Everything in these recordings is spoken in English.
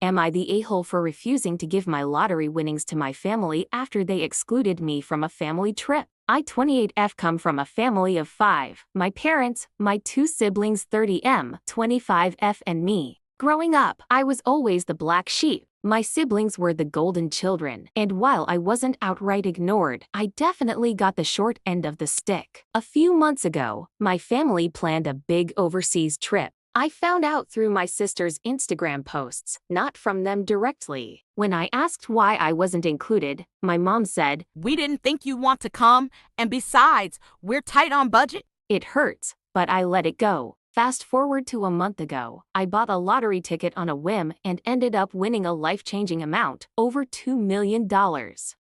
Am I the a-hole for refusing to give my lottery winnings to my family after they excluded me from a family trip? I, 28F, come from a family of 5. My parents, my 2 siblings 30M, 25F, and me. Growing up, I was always the black sheep. My siblings were the golden children, and while I wasn't outright ignored, I definitely got the short end of the stick. A few months ago, my family planned a big overseas trip. I found out through my sister's Instagram posts, not from them directly. When I asked why I wasn't included, my mom said, "We didn't think you'd want to come, and besides, we're tight on budget." It hurts, but I let it go. Fast forward to a month ago, I bought a lottery ticket on a whim and ended up winning a life-changing amount, over $2 million.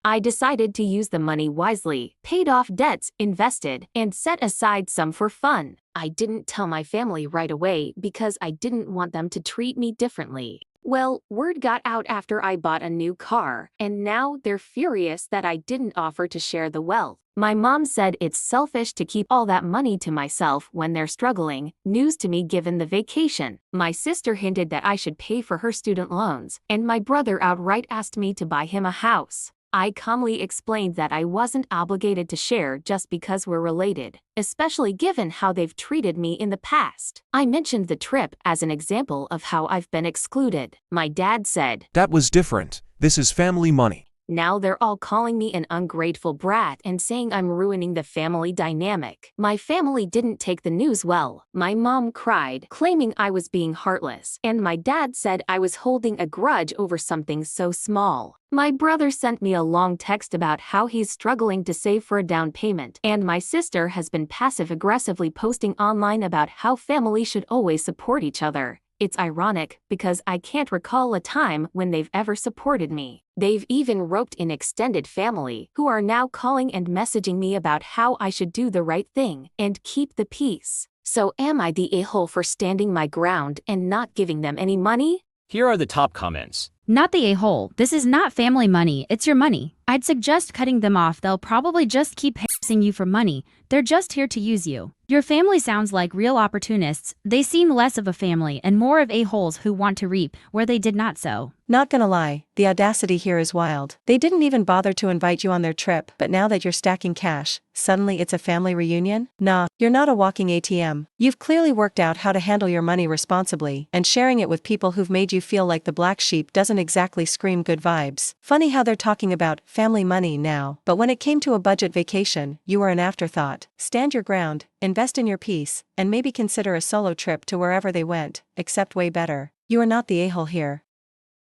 I decided to use the money wisely, paid off debts, invested, and set aside some for fun. I didn't tell my family right away because I didn't want them to treat me differently. Well, word got out after I bought a new car, and now they're furious that I didn't offer to share the wealth. My mom said it's selfish to keep all that money to myself when they're struggling, news to me given the vacation. My sister hinted that I should pay for her student loans, and my brother outright asked me to buy him a house. I calmly explained that I wasn't obligated to share just because we're related, especially given how they've treated me in the past. I mentioned the trip as an example of how I've been excluded. My dad said, "That was different. This is family money." Now they're all calling me an ungrateful brat and saying I'm ruining the family dynamic. My family didn't take the news well. My mom cried, claiming I was being heartless, and my dad said I was holding a grudge over something so small. My brother sent me a long text about how he's struggling to save for a down payment, and my sister has been passive-aggressively posting online about how family should always support each other. It's ironic because I can't recall a time when they've ever supported me. They've even roped in extended family who are now calling and messaging me about how I should do the right thing and keep the peace. So am I the a-hole for standing my ground and not giving them any money? Here are the top comments. Not the a-hole. This is not family money, it's your money. I'd suggest cutting them off. They'll probably just keep harassing you for money. They're just here to use you. Your family sounds like real opportunists. They seem less of a family and more of a-holes who want to reap where they did not sow. Not gonna lie, the audacity here is wild. They didn't even bother to invite you on their trip, but now that you're stacking cash, suddenly it's a family reunion? Nah, you're not a walking ATM. You've clearly worked out how to handle your money responsibly, and sharing it with people who've made you feel like the black sheep doesn't exactly scream good vibes. Funny how they're talking about family money now, but when it came to a budget vacation, you were an afterthought. Stand your ground, invest in your peace, and maybe consider a solo trip to wherever they went, except way better. You are not the a-hole here.